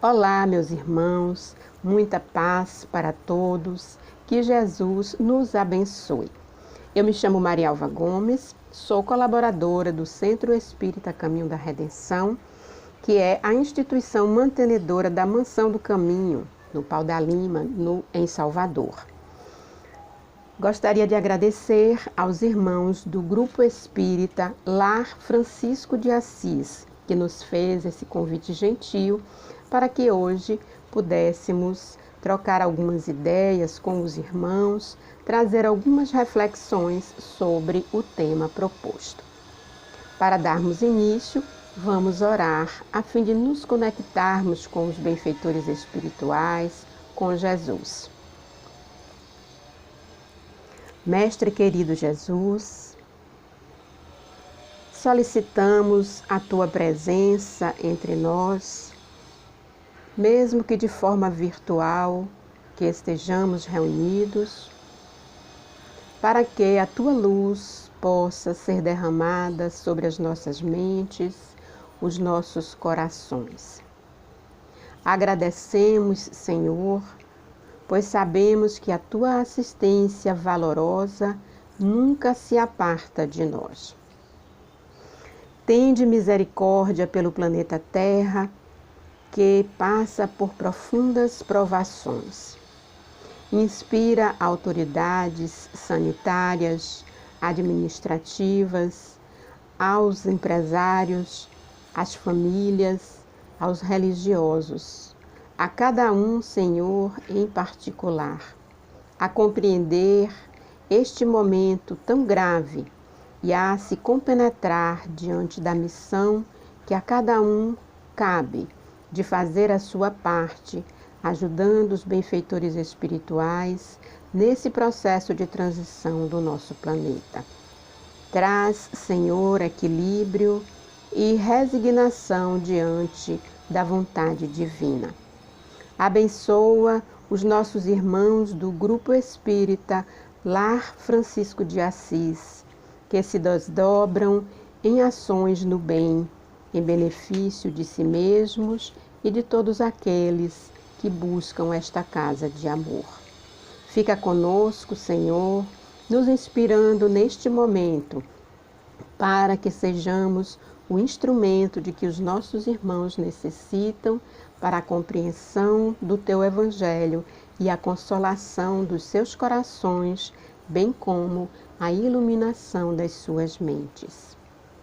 Olá, meus irmãos, muita paz para todos, que Jesus nos abençoe. Eu me chamo Maria Alva Gomes, sou colaboradora do Centro Espírita Caminho da Redenção, que é a instituição mantenedora da Mansão do Caminho, no Pau da Lima, em Salvador. Gostaria de agradecer aos irmãos do Grupo Espírita Lar Francisco de Assis, que nos fez esse convite gentil para que hoje pudéssemos trocar algumas ideias com os irmãos, trazer algumas reflexões sobre o tema proposto. Para darmos início, vamos orar a fim de nos conectarmos com os benfeitores espirituais, com Jesus. Mestre querido Jesus, solicitamos a Tua presença entre nós, mesmo que de forma virtual, que estejamos reunidos, para que a Tua luz possa ser derramada sobre as nossas mentes, os nossos corações. Agradecemos, Senhor, pois sabemos que a Tua assistência valorosa nunca se aparta de nós. Tende misericórdia pelo planeta Terra, que passa por profundas provações. Inspira autoridades sanitárias, administrativas, aos empresários, às famílias, aos religiosos, a cada um, Senhor, em particular, a compreender este momento tão grave e a se compenetrar diante da missão que a cada um cabe de fazer a sua parte, ajudando os benfeitores espirituais nesse processo de transição do nosso planeta. Traz, Senhor, equilíbrio e resignação diante da vontade divina. Abençoa os nossos irmãos do Grupo Espírita Lar Francisco de Assis, que se desdobram em ações no bem, em benefício de si mesmos e de todos aqueles que buscam esta casa de amor. Fica conosco, Senhor, nos inspirando neste momento, para que sejamos o instrumento de que os nossos irmãos necessitam para a compreensão do Teu Evangelho e a consolação dos seus corações, bem como a iluminação das suas mentes.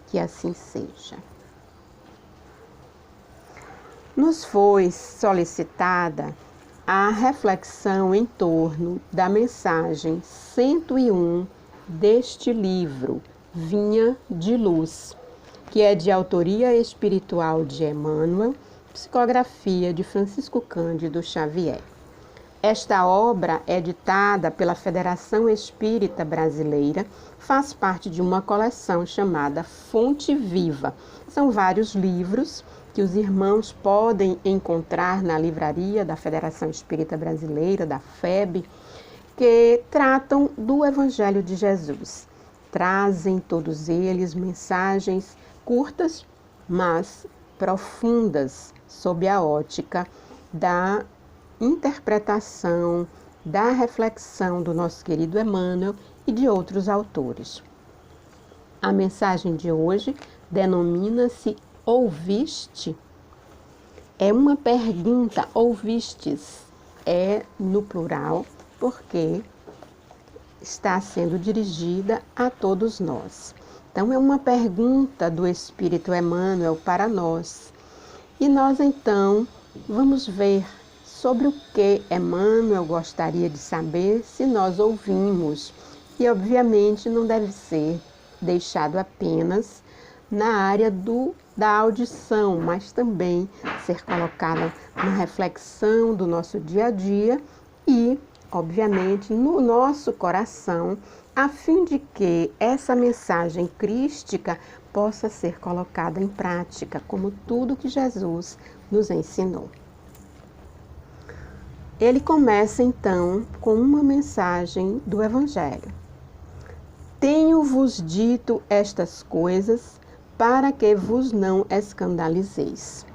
Que assim seja. Nos foi solicitada a reflexão em torno da mensagem 101 deste livro, Vinha de Luz, que é de autoria espiritual de Emmanuel, psicografia de Francisco Cândido Xavier. Esta obra, editada pela Federação Espírita Brasileira, faz parte de uma coleção chamada Fonte Viva. São vários livros que os irmãos podem encontrar na livraria da Federação Espírita Brasileira, da FEB, que tratam do Evangelho de Jesus. Trazem todos eles mensagens curtas, mas profundas, sob a ótica da interpretação, da reflexão do nosso querido Emmanuel e de outros autores. A mensagem de hoje denomina-se Ouviste? É uma pergunta, ouvistes, é no plural, porque está sendo dirigida a todos nós. Então, é uma pergunta do Espírito Emmanuel para nós. E nós, então, vamos ver sobre o que Emmanuel gostaria de saber se nós ouvimos. E, obviamente, não deve ser deixado apenas na área da audição, mas também ser colocada na reflexão do nosso dia a dia e, obviamente, no nosso coração, a fim de que essa mensagem crística possa ser colocada em prática, como tudo que Jesus nos ensinou. Ele começa, então, com uma mensagem do Evangelho. Tenho-vos dito estas coisas para que vos não escandalizeis.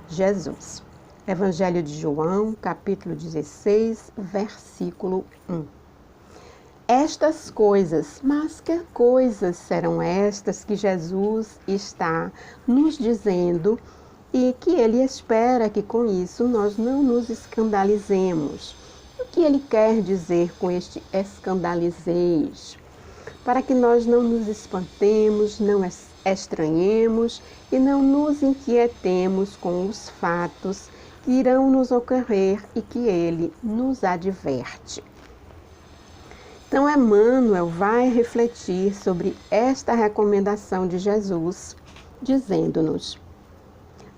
Jesus. Evangelho de João, capítulo 16, versículo 1. Estas coisas, mas que coisas serão estas que Jesus está nos dizendo e que ele espera que com isso nós não nos escandalizemos? O que ele quer dizer com este escandalizeis? Para que nós não nos espantemos, não estranhemos e não nos inquietemos com os fatos que irão nos ocorrer e que ele nos adverte. Então, Emmanuel vai refletir sobre esta recomendação de Jesus, dizendo-nos: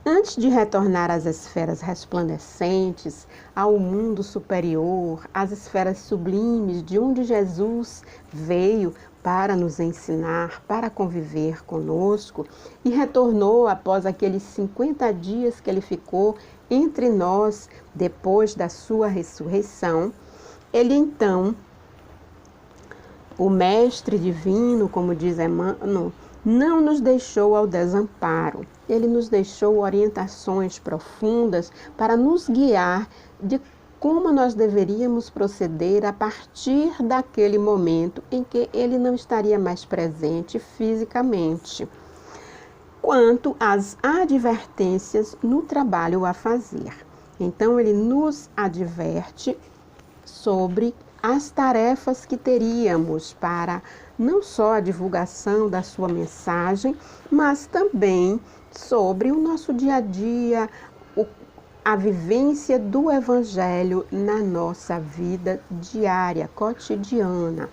antes de retornar às esferas resplandecentes, ao mundo superior, às esferas sublimes de onde Jesus veio para nos ensinar, para conviver conosco, e retornou após aqueles 50 dias que ele ficou entre nós depois da sua ressurreição, ele então, o Mestre Divino, como diz Emmanuel, não nos deixou ao desamparo. Ele nos deixou orientações profundas para nos guiar de como nós deveríamos proceder a partir daquele momento em que ele não estaria mais presente fisicamente, quanto às advertências no trabalho a fazer. Então, ele nos adverte sobre as tarefas que teríamos para não só a divulgação da sua mensagem, mas também sobre o nosso dia a dia, a vivência do Evangelho na nossa vida diária, cotidiana.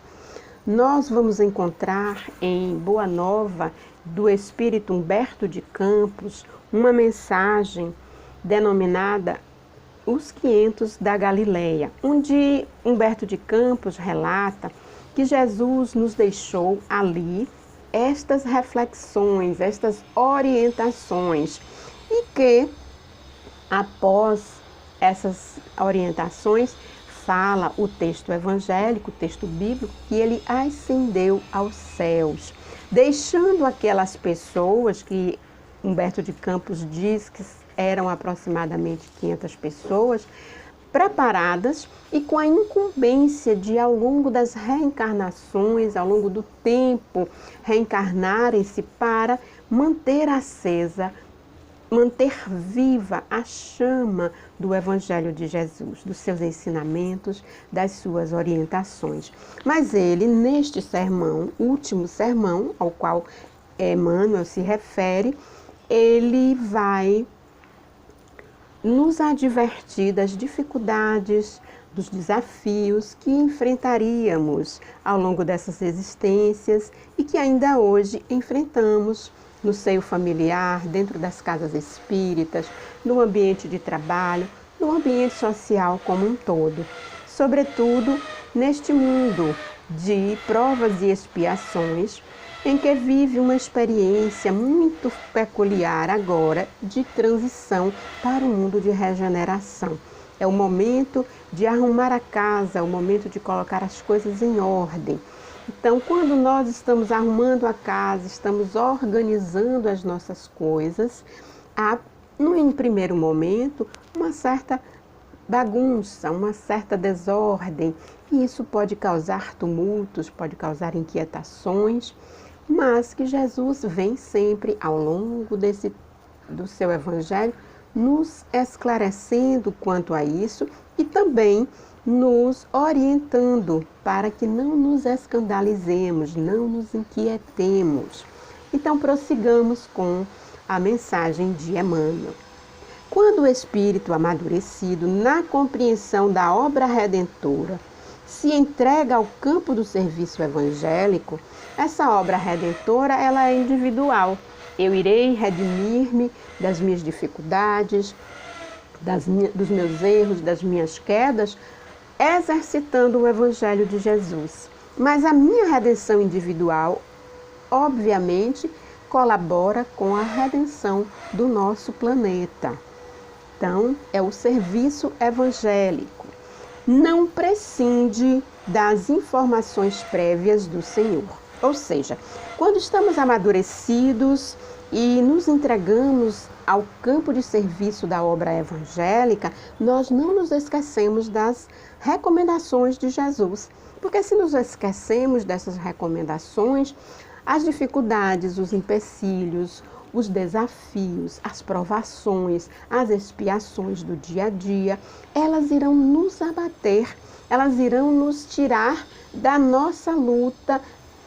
Nós vamos encontrar em Boa Nova do Espírito Humberto de Campos uma mensagem denominada Os 500 da Galileia, onde Humberto de Campos relata que Jesus nos deixou ali estas reflexões, estas orientações, e que após essas orientações fala o texto evangélico, o texto bíblico, que ele ascendeu aos céus, deixando aquelas pessoas que Humberto de Campos diz que eram aproximadamente 500 pessoas, preparadas e com a incumbência de, ao longo das reencarnações, ao longo do tempo, reencarnarem-se para manter acesa, manter viva a chama do Evangelho de Jesus, dos seus ensinamentos, das suas orientações. Mas ele, neste sermão, último sermão, ao qual Emmanuel se refere, ele vai nos advertir das dificuldades, dos desafios que enfrentaríamos ao longo dessas existências e que ainda hoje enfrentamos no seio familiar, dentro das casas espíritas, no ambiente de trabalho, no ambiente social como um todo. Sobretudo neste mundo de provas e expiações, em que vive uma experiência muito peculiar agora de transição para o mundo de regeneração. É o momento de arrumar a casa, é o momento de colocar as coisas em ordem. Então, quando nós estamos arrumando a casa, estamos organizando as nossas coisas, há, em primeiro momento, uma certa bagunça, uma certa desordem, e isso pode causar tumultos, pode causar inquietações, mas que Jesus vem sempre ao longo do seu Evangelho nos esclarecendo quanto a isso e também nos orientando para que não nos escandalizemos, não nos inquietemos. Então, prossigamos com a mensagem de Emmanuel. Quando o espírito amadurecido, na compreensão da obra redentora, se entrega ao campo do serviço evangélico, essa obra redentora ela é individual. Eu irei redimir-me das minhas dificuldades, dos meus erros, das minhas quedas, exercitando o Evangelho de Jesus. Mas a minha redenção individual, obviamente, colabora com a redenção do nosso planeta. Então, é o serviço evangélico. Não prescinde das informações prévias do Senhor. Ou seja, quando estamos amadurecidos e nos entregamos ao campo de serviço da obra evangélica, nós não nos esquecemos das recomendações de Jesus. Porque se nos esquecemos dessas recomendações, as dificuldades, os empecilhos, os desafios, as provações, as expiações do dia a dia, elas irão nos abater, elas irão nos tirar da nossa luta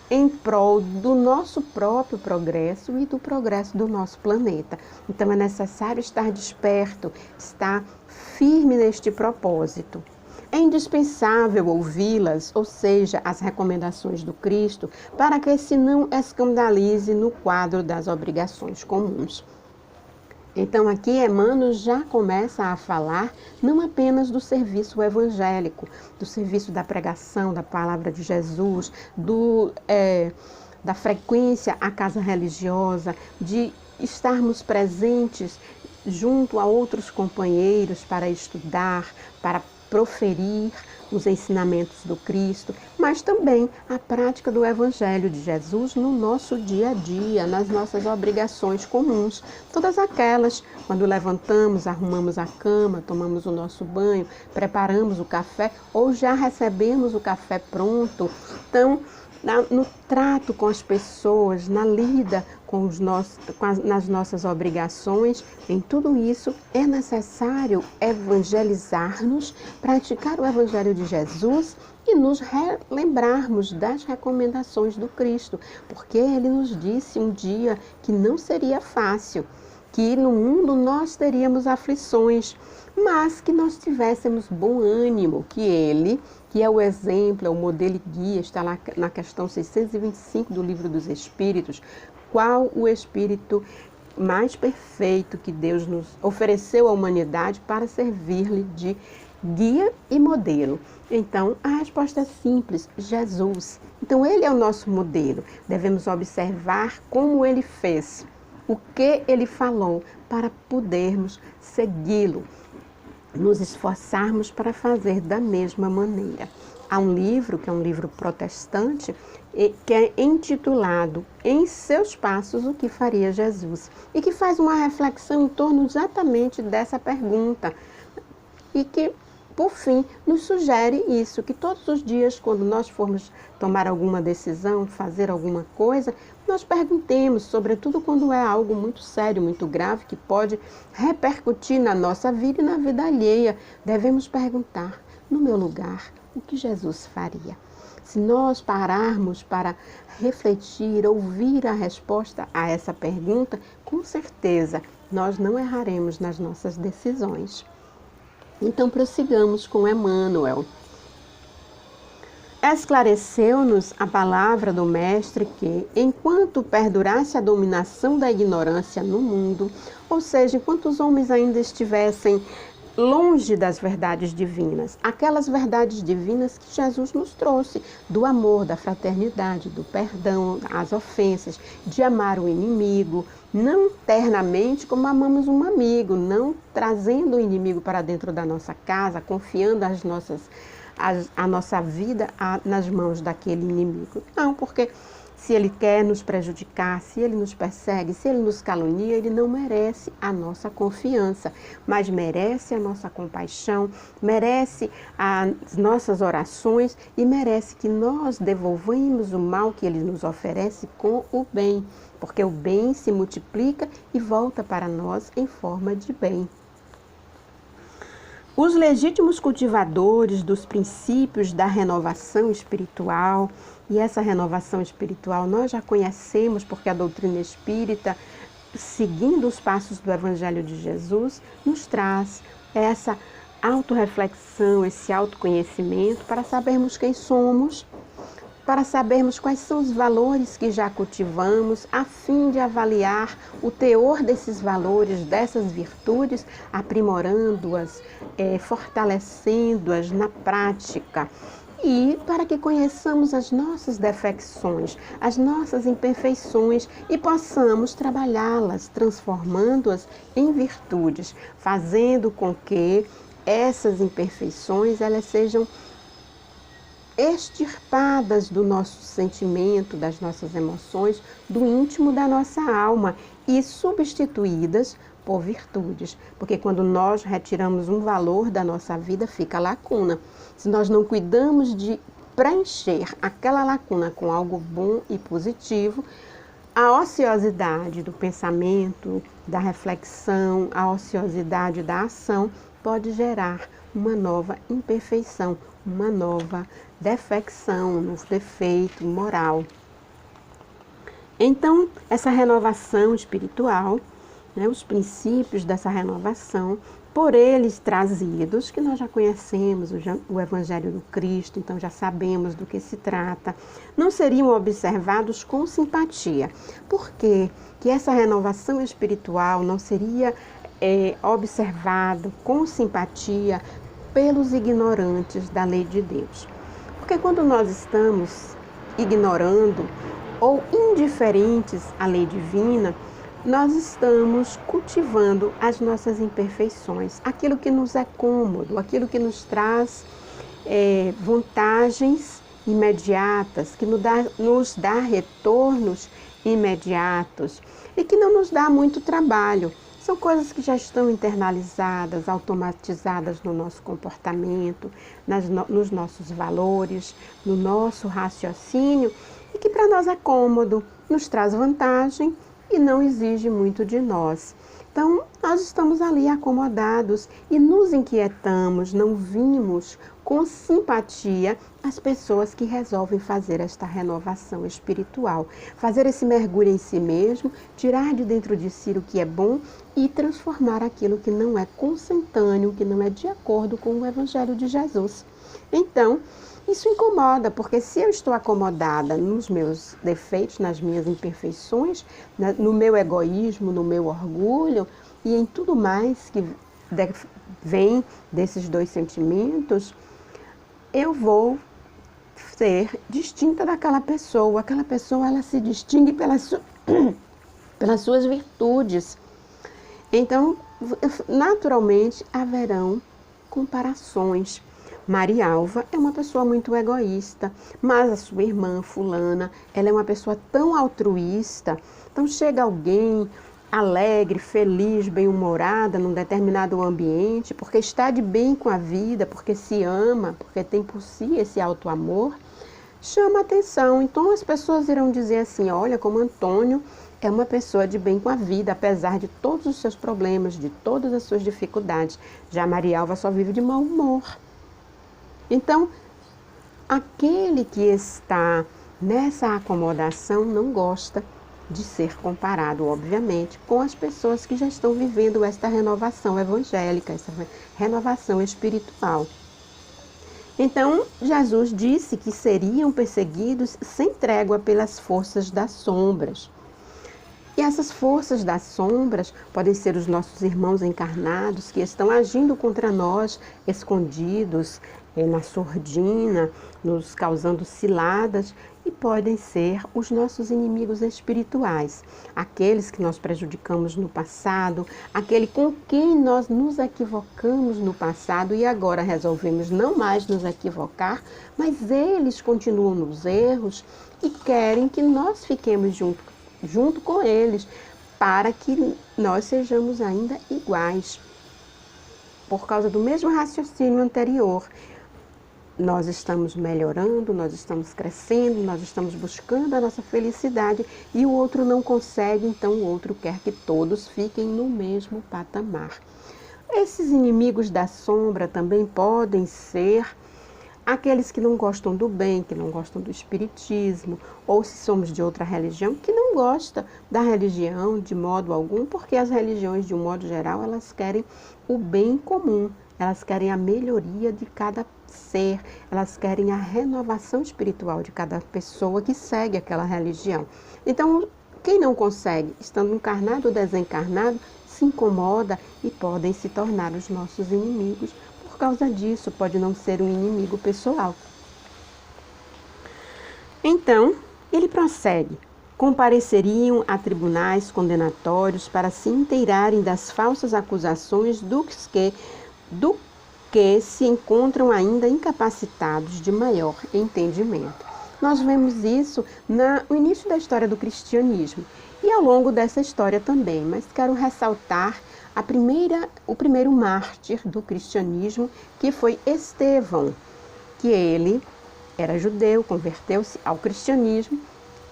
em prol do nosso próprio progresso e do progresso do nosso planeta. Então é necessário estar desperto, estar firme neste propósito. É indispensável ouvi-las, ou seja, as recomendações do Cristo, para que se não escandalize no quadro das obrigações comuns. Então aqui Emmanuel já começa a falar não apenas do serviço evangélico, do serviço da pregação, da palavra de Jesus, da frequência à casa religiosa, de estarmos presentes junto a outros companheiros para estudar, para proferir os ensinamentos do Cristo, mas também a prática do Evangelho de Jesus no nosso dia a dia, nas nossas obrigações comuns. Todas aquelas, quando levantamos, arrumamos a cama, tomamos o nosso banho, preparamos o café ou já recebemos o café pronto. Então, no trato com as pessoas, na lida nas nossas obrigações, em tudo isso é necessário evangelizar-nos, praticar o Evangelho de Jesus e nos lembrarmos das recomendações do Cristo, porque ele nos disse um dia que não seria fácil, que no mundo nós teríamos aflições, mas que nós tivéssemos bom ânimo, que ele, que é o exemplo, é o modelo e guia, está lá na questão 625 do Livro dos Espíritos, qual o Espírito mais perfeito que Deus nos ofereceu à humanidade para servir-lhe de guia e modelo. Então, a resposta é simples, Jesus. Então, ele é o nosso modelo. Devemos observar como ele fez, o que ele falou, para podermos segui-lo, nos esforçarmos para fazer da mesma maneira. Há um livro, que é um livro protestante, que é intitulado Em Seus Passos, o que faria Jesus? E que faz uma reflexão em torno exatamente dessa pergunta. E que, por fim, nos sugere isso, que todos os dias, quando nós formos tomar alguma decisão, fazer alguma coisa, nós perguntemos, sobretudo quando é algo muito sério, muito grave, que pode repercutir na nossa vida e na vida alheia. Devemos perguntar, no meu lugar, o que Jesus faria? Se nós pararmos para refletir, ouvir a resposta a essa pergunta, com certeza nós não erraremos nas nossas decisões. Então prossigamos com Emmanuel. Esclareceu-nos a palavra do Mestre que, enquanto perdurasse a dominação da ignorância no mundo, ou seja, enquanto os homens ainda estivessem longe das verdades divinas, aquelas verdades divinas que Jesus nos trouxe, do amor, da fraternidade, do perdão, as ofensas, de amar o inimigo, não ternamente como amamos um amigo, não trazendo o inimigo para dentro da nossa casa, confiando a nossa vida nas mãos daquele inimigo. Não, porque se ele quer nos prejudicar, se ele nos persegue, se ele nos calunia, ele não merece a nossa confiança, mas merece a nossa compaixão, merece as nossas orações e merece que nós devolvamos o mal que ele nos oferece com o bem, porque o bem se multiplica e volta para nós em forma de bem. Os legítimos cultivadores dos princípios da renovação espiritual, e essa renovação espiritual nós já conhecemos porque a doutrina espírita, seguindo os passos do Evangelho de Jesus, nos traz essa autorreflexão, esse autoconhecimento para sabermos quem somos, para sabermos quais são os valores que já cultivamos, a fim de avaliar o teor desses valores, dessas virtudes, aprimorando-as, fortalecendo-as na prática. E para que conheçamos as nossas defecções, as nossas imperfeições e possamos trabalhá-las, transformando-as em virtudes, fazendo com que essas imperfeições elas sejam extirpadas do nosso sentimento, das nossas emoções, do íntimo da nossa alma e substituídas por virtudes. Porque quando nós retiramos um valor da nossa vida, fica lacuna. Se nós não cuidamos de preencher aquela lacuna com algo bom e positivo, a ociosidade do pensamento, da reflexão, a ociosidade da ação pode gerar uma nova imperfeição, uma nova defecção, um novo defeito moral. Então, essa renovação espiritual, os princípios dessa renovação, por eles trazidos, que nós já conhecemos o Evangelho do Cristo, então já sabemos do que se trata, não seriam observados com simpatia. Por quê? Que essa renovação espiritual não seria observado com simpatia pelos ignorantes da lei de Deus. Porque quando nós estamos ignorando ou indiferentes à lei divina, nós estamos cultivando as nossas imperfeições, aquilo que nos é cômodo, aquilo que nos traz vantagens imediatas, que nos dá retornos imediatos e que não nos dá muito trabalho. São coisas que já estão internalizadas, automatizadas no nosso comportamento, nos nossos valores, no nosso raciocínio, e que para nós é cômodo, nos traz vantagem e não exige muito de nós. Então, nós estamos ali acomodados e nos inquietamos, não vimos com simpatia as pessoas que resolvem fazer esta renovação espiritual, fazer esse mergulho em si mesmo, tirar de dentro de si o que é bom e transformar aquilo que não é consentâneo, que não é de acordo com o Evangelho de Jesus. Então, isso incomoda, porque se eu estou acomodada nos meus defeitos, nas minhas imperfeições, no meu egoísmo, no meu orgulho e em tudo mais que vem desses dois sentimentos, eu vou ser distinta daquela pessoa. Aquela pessoa, ela se distingue pelas suas virtudes. Então, naturalmente, haverão comparações. Marialva é uma pessoa muito egoísta, mas a sua irmã fulana, ela é uma pessoa tão altruísta. Então chega alguém alegre, feliz, bem-humorada num determinado ambiente, porque está de bem com a vida, porque se ama, porque tem por si esse auto-amor, chama atenção. Então as pessoas irão dizer assim, olha como Antônio é uma pessoa de bem com a vida, apesar de todos os seus problemas, de todas as suas dificuldades. Já Marialva só vive de mau humor. Então, aquele que está nessa acomodação não gosta de ser comparado, obviamente, com as pessoas que já estão vivendo esta renovação evangélica, essa renovação espiritual. Então, Jesus disse que seriam perseguidos sem trégua pelas forças das sombras. E essas forças das sombras podem ser os nossos irmãos encarnados que estão agindo contra nós, escondidos, na sordina, nos causando ciladas, e podem ser os nossos inimigos espirituais, aqueles que nós prejudicamos no passado, aquele com quem nós nos equivocamos no passado e agora resolvemos não mais nos equivocar, mas eles continuam nos erros e querem que nós fiquemos junto com eles, para que nós sejamos ainda iguais. Por causa do mesmo raciocínio anterior, nós estamos melhorando, nós estamos crescendo, nós estamos buscando a nossa felicidade e o outro não consegue, então o outro quer que todos fiquem no mesmo patamar. Esses inimigos da sombra também podem ser aqueles que não gostam do bem, que não gostam do espiritismo, ou se somos de outra religião, que não gosta da religião de modo algum, porque as religiões, de um modo geral, elas querem o bem comum, elas querem a melhoria de cada ser, elas querem a renovação espiritual de cada pessoa que segue aquela religião. Então, quem não consegue, estando encarnado ou desencarnado, se incomoda e podem se tornar os nossos inimigos. Por causa disso, pode não ser um inimigo pessoal. Então, ele prossegue. Compareceriam a tribunais condenatórios para se inteirarem das falsas acusações do que se encontram ainda incapacitados de maior entendimento. Nós vemos isso no início da história do cristianismo e ao longo dessa história também, mas quero ressaltar o primeiro mártir do cristianismo, que foi Estevão, que ele era judeu, converteu-se ao cristianismo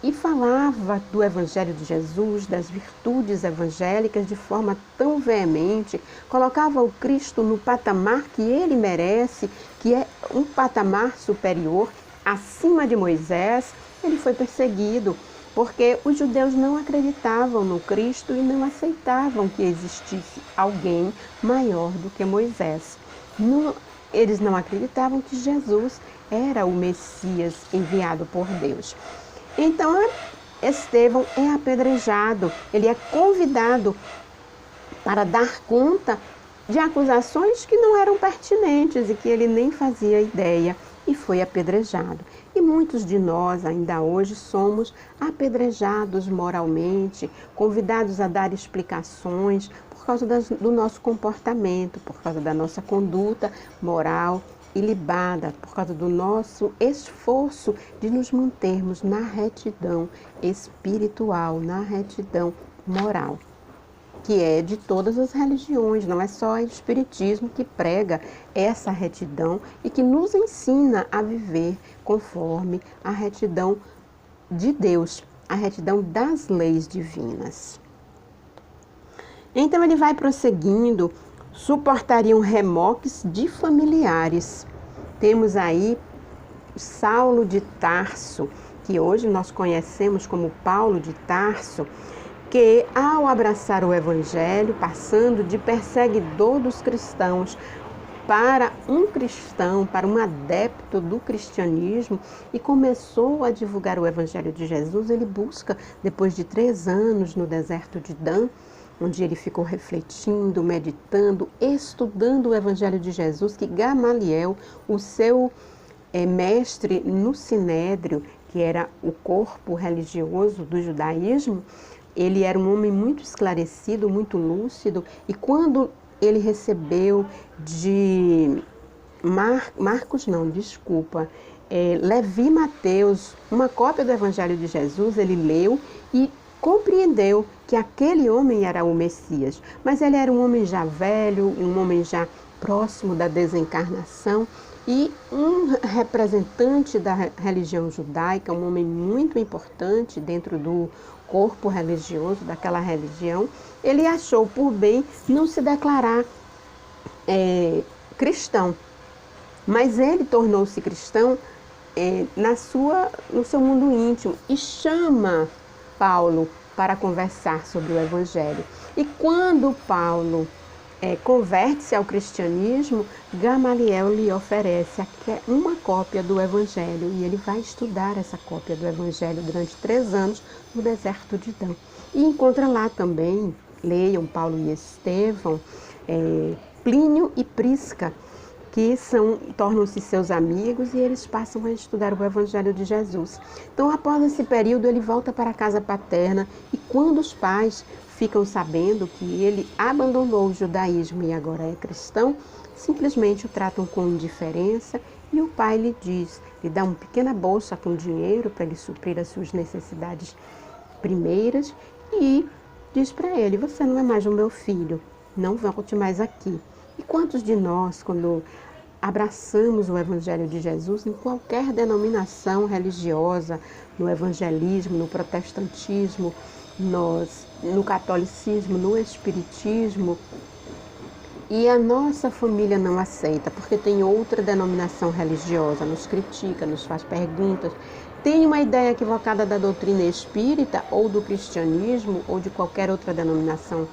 e falava do Evangelho de Jesus, das virtudes evangélicas de forma tão veemente, colocava o Cristo no patamar que ele merece, que é um patamar superior, acima de Moisés. Ele foi perseguido porque os judeus não acreditavam no Cristo e não aceitavam que existisse alguém maior do que Moisés. Eles não acreditavam que Jesus era o Messias enviado por Deus. Então, Estevão é apedrejado, ele é convidado para dar conta de acusações que não eram pertinentes e que ele nem fazia ideia, e foi apedrejado. E muitos de nós ainda hoje somos apedrejados moralmente, convidados a dar explicações por causa do nosso comportamento, por causa da nossa conduta moral ilibada, por causa do nosso esforço de nos mantermos na retidão espiritual, na retidão moral, que é de todas as religiões, não é só o Espiritismo que prega essa retidão e que nos ensina a viver conforme a retidão de Deus, a retidão das leis divinas. Então ele vai prosseguindo, suportariam remoques de familiares. Temos aí Saulo de Tarso, que hoje nós conhecemos como Paulo de Tarso, que ao abraçar o Evangelho, passando de perseguidor dos cristãos para um cristão, para um adepto do cristianismo, e começou a divulgar o Evangelho de Jesus, ele busca, depois de 3 anos no deserto de Dan, onde ele ficou refletindo, meditando, estudando o Evangelho de Jesus, que Gamaliel, o seu mestre no Sinédrio, que era o corpo religioso do judaísmo, ele era um homem muito esclarecido, muito lúcido, e quando ele recebeu de Levi Mateus, uma cópia do Evangelho de Jesus, ele leu e compreendeu que aquele homem era o Messias, mas ele era um homem já velho, um homem já próximo da desencarnação e um representante da religião judaica, um homem muito importante dentro do corpo religioso daquela religião. Ele achou por bem não se declarar cristão, mas ele tornou-se cristão no seu mundo íntimo e chama Paulo para conversar sobre o Evangelho. E quando Paulo converte-se ao cristianismo, Gamaliel lhe oferece uma cópia do Evangelho e ele vai estudar essa cópia do Evangelho durante 3 anos no deserto de Dan. E encontra lá também, leiam Paulo e Estevão, Plínio e Prisca, que tornam-se seus amigos e eles passam a estudar o Evangelho de Jesus. Então, após esse período, ele volta para a casa paterna e quando os pais ficam sabendo que ele abandonou o judaísmo e agora é cristão, simplesmente o tratam com indiferença e o pai lhe dá uma pequena bolsa com dinheiro para ele suprir as suas necessidades primeiras e diz para ele: você não é mais o meu filho, não volte mais aqui. E quantos de nós, quando abraçamos o Evangelho de Jesus, em qualquer denominação religiosa, no evangelismo, no protestantismo, no catolicismo, no espiritismo, e a nossa família não aceita, porque tem outra denominação religiosa, nos critica, nos faz perguntas, tem uma ideia equivocada da doutrina espírita, ou do cristianismo, ou de qualquer outra denominação,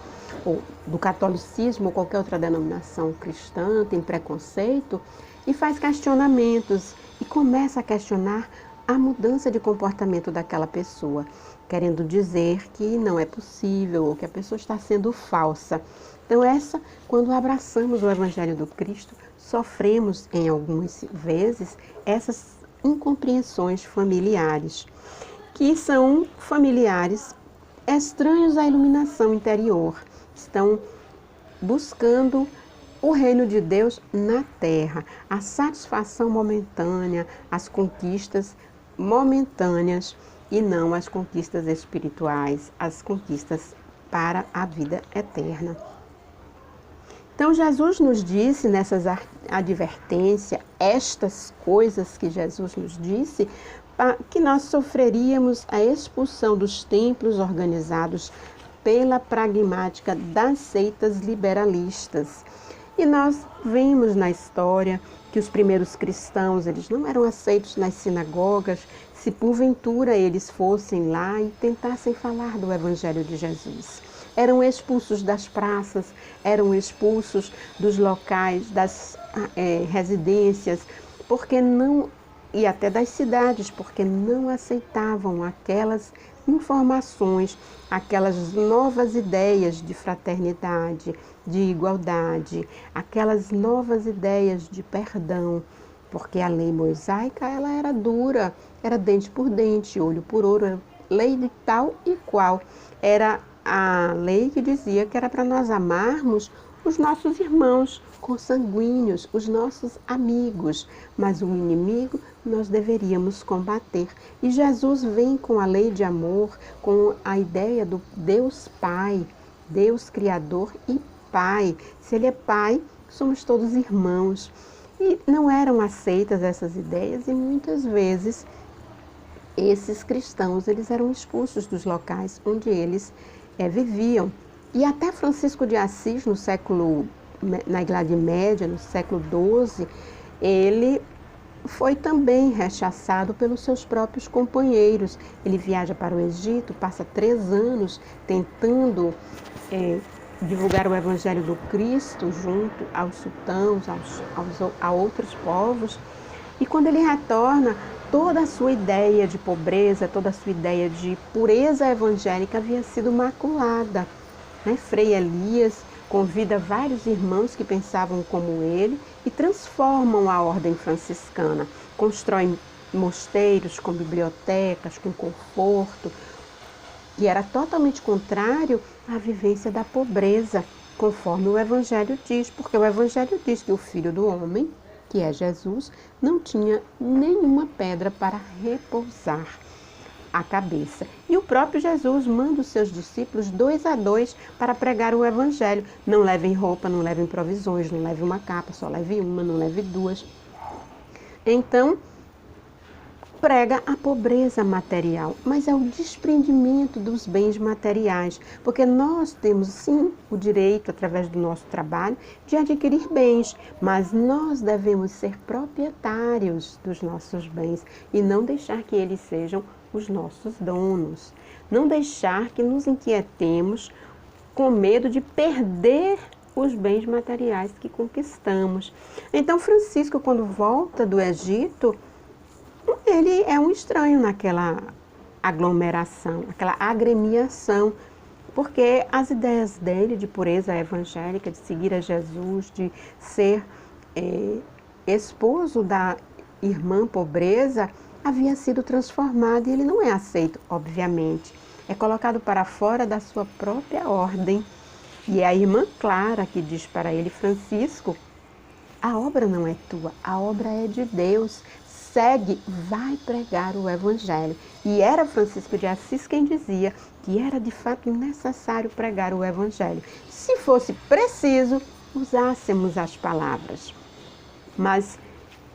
ou do catolicismo, ou qualquer outra denominação cristã, tem preconceito, e faz questionamentos, e começa a questionar a mudança de comportamento daquela pessoa, querendo dizer que não é possível, ou que a pessoa está sendo falsa. Então, quando abraçamos o Evangelho do Cristo, sofremos em algumas vezes essas incompreensões familiares, que são familiares estranhos à iluminação interior, estão buscando o reino de Deus na terra, a satisfação momentânea, as conquistas momentâneas e não as conquistas espirituais, as conquistas para a vida eterna. Então, Jesus nos disse nessas advertências, estas coisas que Jesus nos disse, que nós sofreríamos a expulsão dos templos organizados pela pragmática das seitas liberalistas. E nós vemos na história que os primeiros cristãos, eles não eram aceitos nas sinagogas, se porventura eles fossem lá e tentassem falar do Evangelho de Jesus. Eram expulsos das praças, eram expulsos dos locais, das residências, porque não, e até das cidades, porque não aceitavam aquelas informações, aquelas novas ideias de fraternidade, de igualdade, aquelas novas ideias de perdão, porque a lei mosaica ela era dura, era dente por dente, olho por olho, lei de tal e qual. Era a lei que dizia que era para nós amarmos os nossos irmãos consanguíneos, os nossos amigos, mas o inimigo nós deveríamos combater. E Jesus vem com a lei de amor, com a ideia do Deus Pai, Deus Criador e Pai. Se Ele é Pai, somos todos irmãos. E não eram aceitas essas ideias e muitas vezes esses cristãos eles eram expulsos dos locais onde eles viviam. E até Francisco de Assis, na Idade Média, no século XII, ele foi também rechaçado pelos seus próprios companheiros. Ele viaja para o Egito, passa 3 anos tentando divulgar o Evangelho do Cristo junto aos sultãos, a outros povos. E quando ele retorna, toda a sua ideia de pobreza, toda a sua ideia de pureza evangélica havia sido maculada. Frei Elias convida vários irmãos que pensavam como ele e transformam a ordem franciscana. Constroem mosteiros com bibliotecas, com conforto, que era totalmente contrário à vivência da pobreza, conforme o Evangelho diz, porque o Evangelho diz que o Filho do Homem, que é Jesus, não tinha nenhuma pedra para repousar a cabeça. E o próprio Jesus manda os seus discípulos 2 a 2 para pregar o Evangelho. Não levem roupa, não levem provisões, não levem uma capa, só leve uma, não leve 2. Então, prega a pobreza material, mas é o desprendimento dos bens materiais, porque nós temos sim o direito, através do nosso trabalho, de adquirir bens, mas nós devemos ser proprietários dos nossos bens e não deixar que eles sejam os nossos donos. Não deixar que nos inquietemos com medo de perder os bens materiais que conquistamos. Então, Francisco, quando volta do Egito, ele é um estranho naquela aglomeração, aquela agremiação, porque as ideias dele de pureza evangélica, de seguir a Jesus, de ser esposo da irmã pobreza, havia sido transformado e ele não é aceito, obviamente. É colocado para fora da sua própria ordem. E é a irmã Clara que diz para ele: Francisco, a obra não é tua, a obra é de Deus. Segue, vai pregar o Evangelho. E era Francisco de Assis quem dizia que era de fato necessário pregar o Evangelho. Se fosse preciso, usássemos as palavras. Mas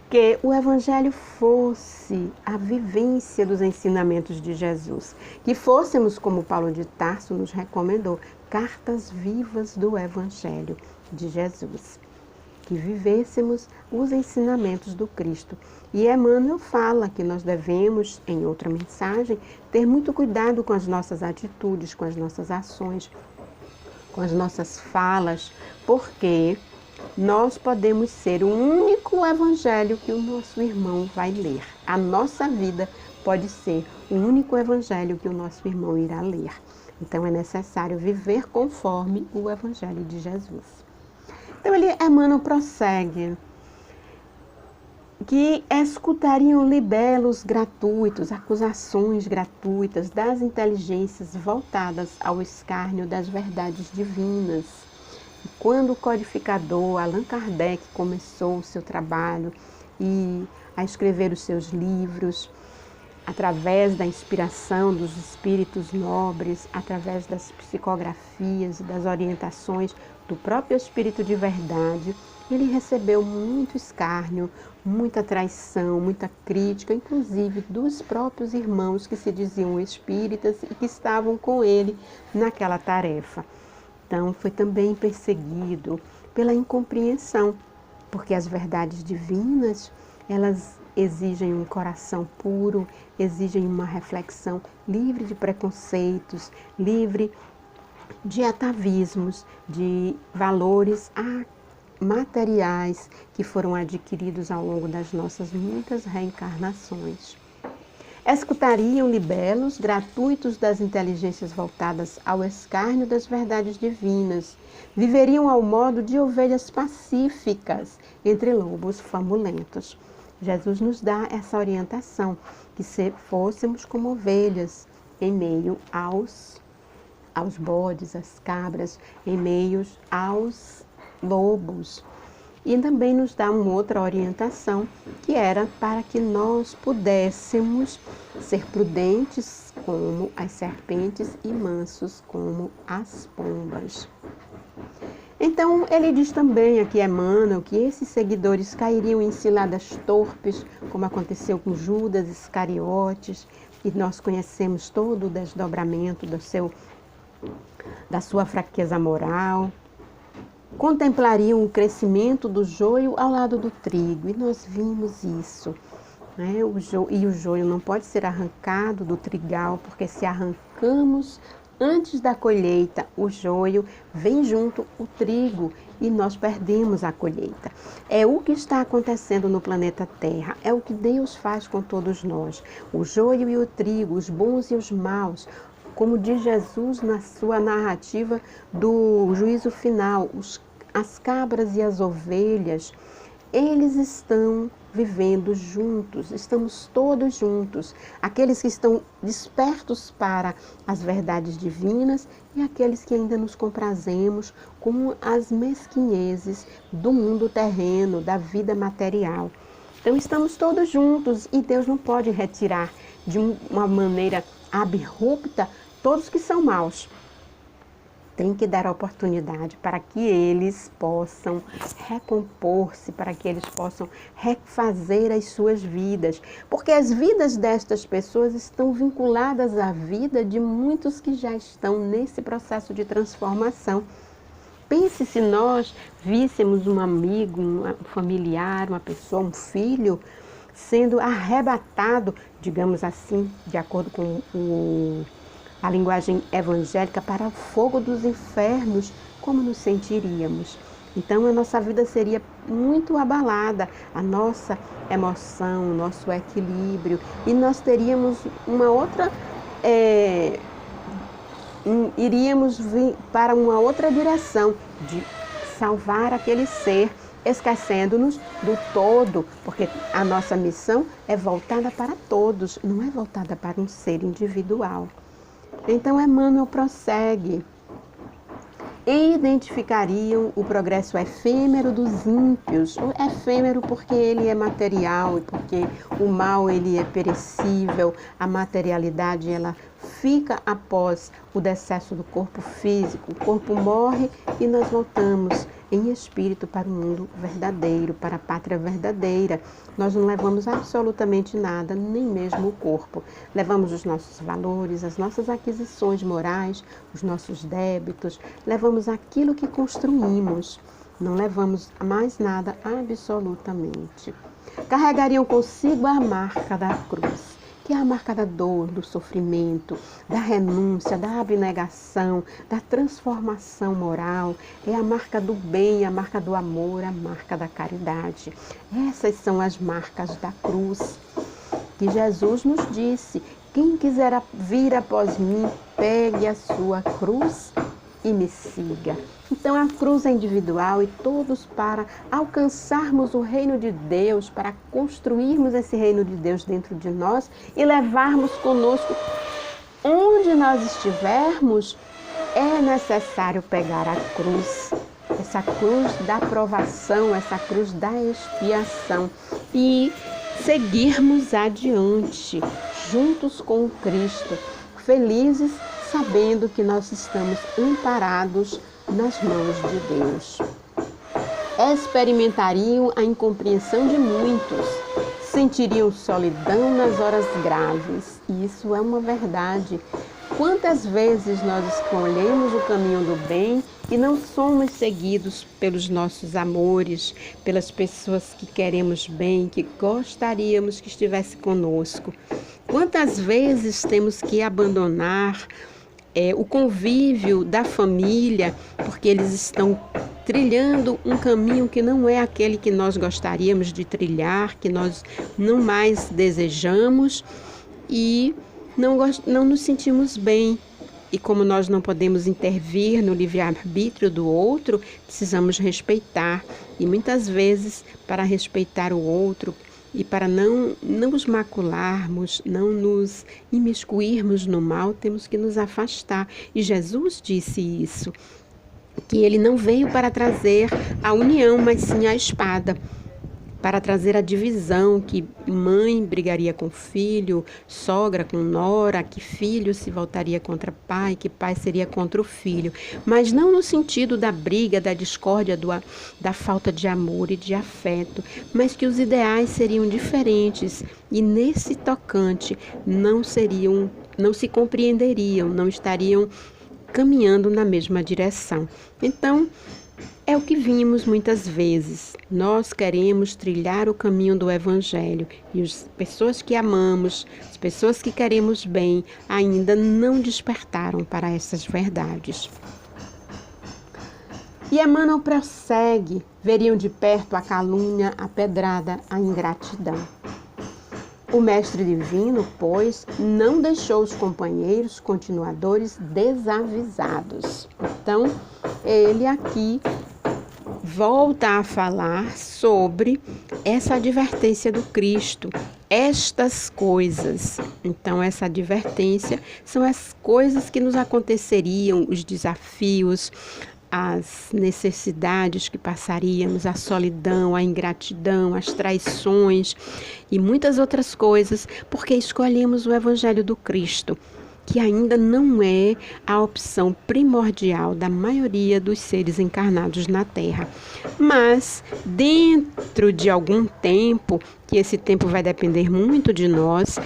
que o Evangelho fosse a vivência dos ensinamentos de Jesus. Que fôssemos, como Paulo de Tarso nos recomendou, cartas vivas do Evangelho de Jesus. Que vivêssemos os ensinamentos do Cristo. E Emmanuel fala que nós devemos, em outra mensagem, ter muito cuidado com as nossas atitudes, com as nossas ações, com as nossas falas, porque nós podemos ser o único evangelho que o nosso irmão vai ler. A nossa vida pode ser o único evangelho que o nosso irmão irá ler. Então é necessário viver conforme o evangelho de Jesus. Então, Emmanuel prossegue, que escutariam libelos gratuitos, acusações gratuitas das inteligências voltadas ao escárnio das verdades divinas. E quando o codificador Allan Kardec começou o seu trabalho a escrever os seus livros, através da inspiração dos espíritos nobres, através das psicografias e das orientações do próprio Espírito de verdade, ele recebeu muito escárnio, muita traição, muita crítica, inclusive dos próprios irmãos que se diziam espíritas e que estavam com ele naquela tarefa. Então, foi também perseguido pela incompreensão, porque as verdades divinas, elas exigem um coração puro, exigem uma reflexão livre de preconceitos, livre de atavismos, de valores materiais que foram adquiridos ao longo das nossas muitas reencarnações. Escutariam libelos gratuitos das inteligências voltadas ao escárnio das verdades divinas. Viveriam ao modo de ovelhas pacíficas entre lobos famulentos. Jesus nos dá essa orientação, que se fôssemos como ovelhas em meio aos bodes, às cabras, em meio aos lobos. E também nos dá uma outra orientação, que era para que nós pudéssemos ser prudentes como as serpentes e mansos como as pombas. Então, ele diz também aqui, Emmanuel, que esses seguidores cairiam em ciladas torpes, como aconteceu com Judas Iscariotes, e nós conhecemos todo o desdobramento da sua fraqueza moral. Contemplariam o crescimento do joio ao lado do trigo, e nós vimos isso. Né? E o joio não pode ser arrancado do trigal, porque se arrancamos antes da colheita o joio, vem junto o trigo e nós perdemos a colheita. É o que está acontecendo no planeta Terra, é o que Deus faz com todos nós. O joio e o trigo, os bons e os maus, como diz Jesus na sua narrativa do juízo final, as cabras e as ovelhas, eles estão vivendo juntos, estamos todos juntos, aqueles que estão despertos para as verdades divinas e aqueles que ainda nos comprazemos com as mesquinhezes do mundo terreno, da vida material. Então estamos todos juntos e Deus não pode retirar de uma maneira abrupta todos que são maus. Tem que dar oportunidade para que eles possam recompor-se, para que eles possam refazer as suas vidas. Porque as vidas destas pessoas estão vinculadas à vida de muitos que já estão nesse processo de transformação. Pense se nós víssemos um amigo, um familiar, uma pessoa, um filho, sendo arrebatado, digamos assim, de acordo com a linguagem evangélica, para o fogo dos infernos, como nos sentiríamos? Então a nossa vida seria muito abalada, a nossa emoção, o nosso equilíbrio, e nós teríamos uma outra, iríamos para uma outra direção de salvar aquele ser, esquecendo-nos do todo, porque a nossa missão é voltada para todos, não é voltada para um ser individual. Então, Emmanuel prossegue. E identificariam o progresso efêmero dos ímpios, o efêmero porque ele é material e porque o mal ele é perecível, a materialidade ela fica após o decesso do corpo físico, o corpo morre e nós voltamos em espírito para o mundo verdadeiro, para a pátria verdadeira. Nós não levamos absolutamente nada, nem mesmo o corpo. Levamos os nossos valores, as nossas aquisições morais, os nossos débitos, levamos aquilo que construímos, não levamos mais nada absolutamente. Carregariam consigo a marca da cruz, que é a marca da dor, do sofrimento, da renúncia, da abnegação, da transformação moral, é a marca do bem, a marca do amor, a marca da caridade. Essas são as marcas da cruz, que Jesus nos disse: quem quiser vir após mim, pegue a sua cruz e me siga. Então a cruz é individual e todos para alcançarmos o reino de Deus, para construirmos esse reino de Deus dentro de nós e levarmos conosco onde nós estivermos, é necessário pegar a cruz, essa cruz da provação, essa cruz da expiação. E seguirmos adiante, juntos com o Cristo, felizes sabendo que nós estamos amparados nas mãos de Deus. Experimentariam a incompreensão de muitos, sentiriam solidão nas horas graves. E isso é uma verdade. Quantas vezes nós escolhemos o caminho do bem e não somos seguidos pelos nossos amores, pelas pessoas que queremos bem, que gostaríamos que estivesse conosco. Quantas vezes temos que abandonar o convívio da família, porque eles estão trilhando um caminho que não é aquele que nós gostaríamos de trilhar, que nós não mais desejamos e não nos sentimos bem. E como nós não podemos intervir no livre-arbítrio do outro, precisamos respeitar. E muitas vezes, para respeitar o outro e para não os macularmos, não nos imiscuirmos no mal, temos que nos afastar. E Jesus disse isso, que ele não veio para trazer a união, mas sim a espada, para trazer a divisão, que mãe brigaria com filho, sogra com nora, que filho se voltaria contra pai, que pai seria contra o filho. Mas não no sentido da briga, da discórdia, da falta de amor e de afeto, mas que os ideais seriam diferentes e nesse tocante não se compreenderiam, não estariam caminhando na mesma direção. Então, é o que vimos muitas vezes. Nós queremos trilhar o caminho do Evangelho e as pessoas que amamos, as pessoas que queremos bem, ainda não despertaram para essas verdades. E Emmanuel prossegue: veriam de perto a calúnia, a pedrada, a ingratidão. O Mestre Divino, pois, não deixou os companheiros continuadores desavisados. Então, ele aqui volta a falar sobre essa advertência do Cristo, estas coisas. Então, essa advertência são as coisas que nos aconteceriam, os desafios, as necessidades que passaríamos, a solidão, a ingratidão, as traições e muitas outras coisas, porque escolhemos o Evangelho do Cristo, que ainda não é a opção primordial da maioria dos seres encarnados na Terra. Mas, dentro de algum tempo, que esse tempo vai depender muito de nós,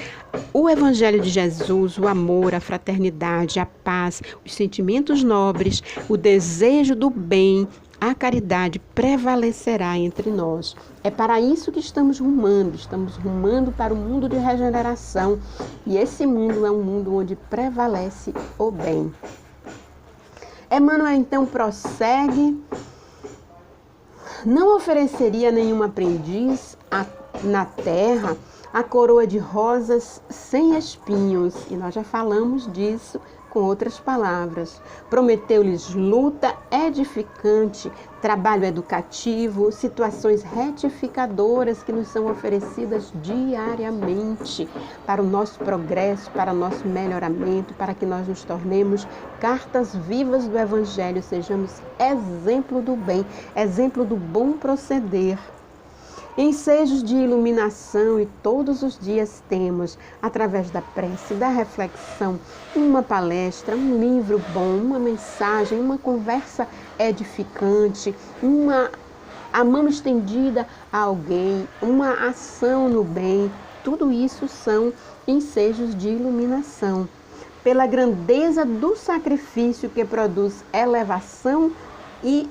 o Evangelho de Jesus, o amor, a fraternidade, a paz, os sentimentos nobres, o desejo do bem, a caridade prevalecerá entre nós. É para isso que estamos rumando para o mundo de regeneração. E esse mundo é um mundo onde prevalece o bem. Emmanuel então prossegue: não ofereceria nenhum aprendiz na terra a coroa de rosas sem espinhos. E nós já falamos disso com outras palavras. Prometeu-lhes luta edificante, trabalho educativo, situações retificadoras que nos são oferecidas diariamente para o nosso progresso, para o nosso melhoramento, para que nós nos tornemos cartas vivas do Evangelho, sejamos exemplo do bem, exemplo do bom proceder. Ensejos de iluminação e todos os dias temos, através da prece, da reflexão, uma palestra, um livro bom, uma mensagem, uma conversa edificante, a mão estendida a alguém, uma ação no bem. Tudo isso são ensejos de iluminação. Pela grandeza do sacrifício que produz elevação e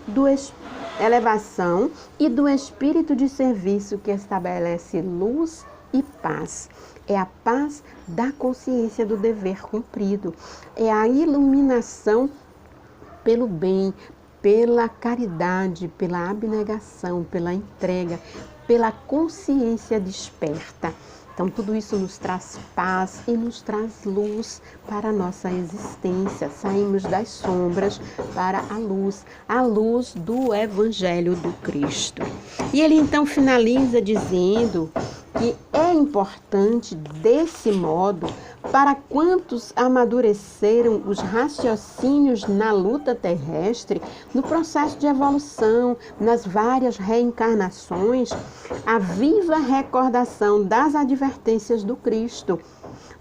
do espírito de serviço que estabelece luz e paz. É a paz da consciência do dever cumprido. É a iluminação pelo bem, pela caridade, pela abnegação, pela entrega, pela consciência desperta. Então, tudo isso nos traz paz e nos traz luz para a nossa existência. Saímos das sombras para a luz do Evangelho do Cristo. E ele então finaliza dizendo que é importante, desse modo, para quantos amadureceram os raciocínios na luta terrestre, no processo de evolução, nas várias reencarnações, a viva recordação das advertências do Cristo,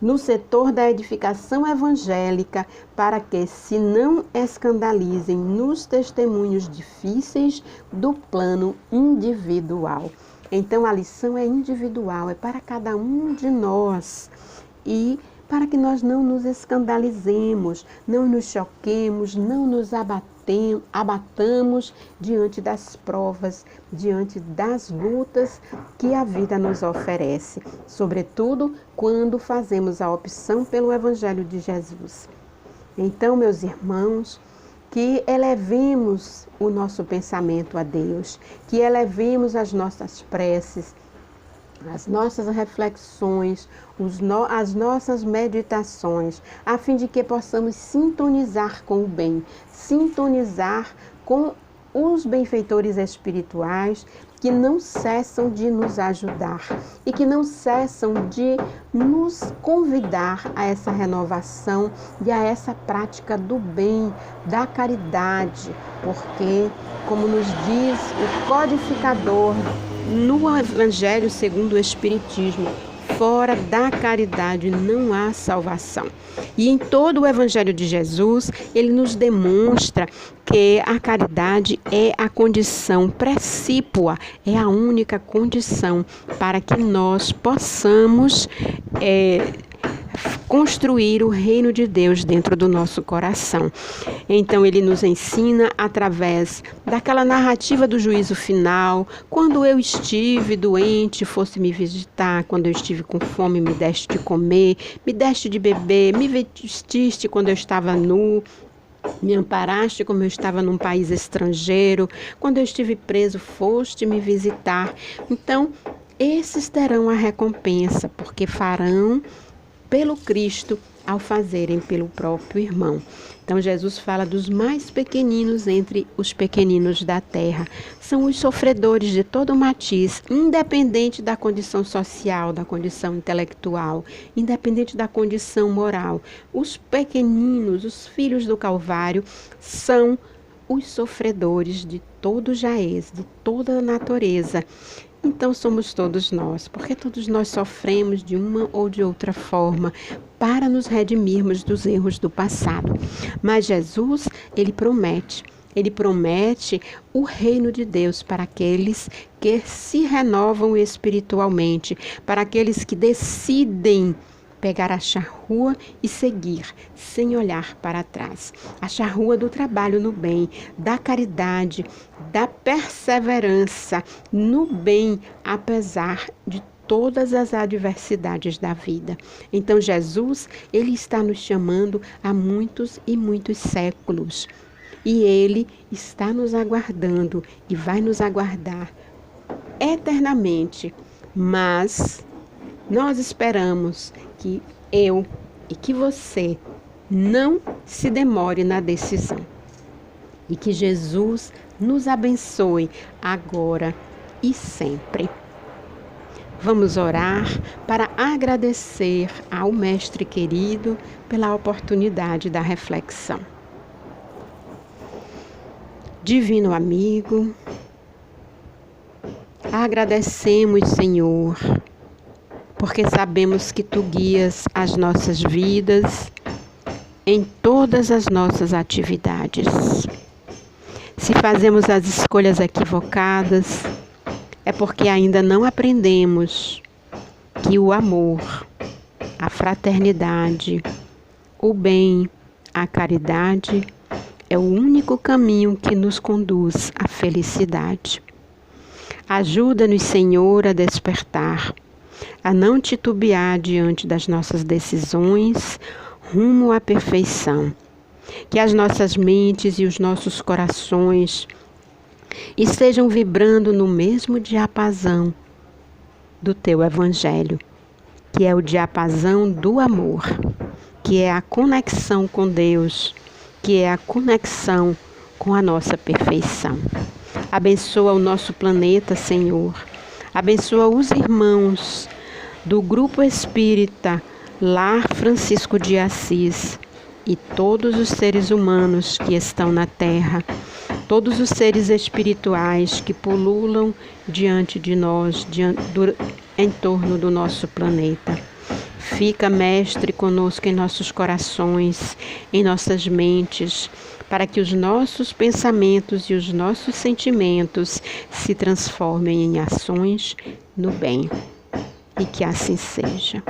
no setor da edificação evangélica, para que se não escandalizem nos testemunhos difíceis do plano individual. Então a lição é individual, é para cada um de nós. E para que nós não nos escandalizemos, não nos choquemos, não nos abatamos diante das provas, diante das lutas que a vida nos oferece, sobretudo quando fazemos a opção pelo Evangelho de Jesus. Então, meus irmãos, que elevemos o nosso pensamento a Deus, que elevemos as nossas preces, as nossas reflexões, as nossas meditações, a fim de que possamos sintonizar com o bem, sintonizar com os benfeitores espirituais que não cessam de nos ajudar e que não cessam de nos convidar a essa renovação e a essa prática do bem, da caridade, porque, como nos diz o codificador no Evangelho segundo o Espiritismo, fora da caridade não há salvação. E em todo o Evangelho de Jesus, ele nos demonstra que a caridade é a condição precípua, é a única condição para que nós possamos construir o reino de Deus dentro do nosso coração. Então ele nos ensina através daquela narrativa do juízo final: quando eu estive doente, fosse me visitar; quando eu estive com fome, me deste de comer, me deste de beber, me vestiste quando eu estava nu, me amparaste como eu estava num país estrangeiro; quando eu estive preso, foste me visitar. Então, esses terão a recompensa, porque farão pelo Cristo ao fazerem pelo próprio irmão. Então Jesus fala dos mais pequeninos entre os pequeninos da terra. São os sofredores de todo matiz, independente da condição social, da condição intelectual, independente da condição moral. Os pequeninos, os filhos do Calvário, são os sofredores de todo jaez, de toda a natureza. Então somos todos nós, porque todos nós sofremos de uma ou de outra forma para nos redimirmos dos erros do passado. Mas Jesus, ele promete o reino de Deus para aqueles que se renovam espiritualmente, para aqueles que decidem pegar a charrua e seguir, sem olhar para trás. A charrua do trabalho no bem, da caridade, da perseverança no bem, apesar de todas as adversidades da vida. Então Jesus, ele está nos chamando há muitos e muitos séculos. E ele está nos aguardando e vai nos aguardar eternamente. Mas nós esperamos que eu e que você não se demore na decisão. E que Jesus nos abençoe agora e sempre. Vamos orar para agradecer ao Mestre querido pela oportunidade da reflexão. Divino amigo, agradecemos, Senhor, porque sabemos que Tu guias as nossas vidas em todas as nossas atividades. Se fazemos as escolhas equivocadas, é porque ainda não aprendemos que o amor, a fraternidade, o bem, a caridade é o único caminho que nos conduz à felicidade. Ajuda-nos, Senhor, a despertar, a não titubear diante das nossas decisões rumo à perfeição. Que as nossas mentes e os nossos corações estejam vibrando no mesmo diapasão do Teu Evangelho, que é o diapasão do amor, que é a conexão com Deus, que é a conexão com a nossa perfeição. Abençoa o nosso planeta, Senhor. Abençoa os irmãos do Grupo Espírita Lar Francisco de Assis e todos os seres humanos que estão na Terra, todos os seres espirituais que pululam diante de nós, em torno do nosso planeta. Fica, Mestre, conosco em nossos corações, em nossas mentes, para que os nossos pensamentos e os nossos sentimentos se transformem em ações no bem. E que assim seja.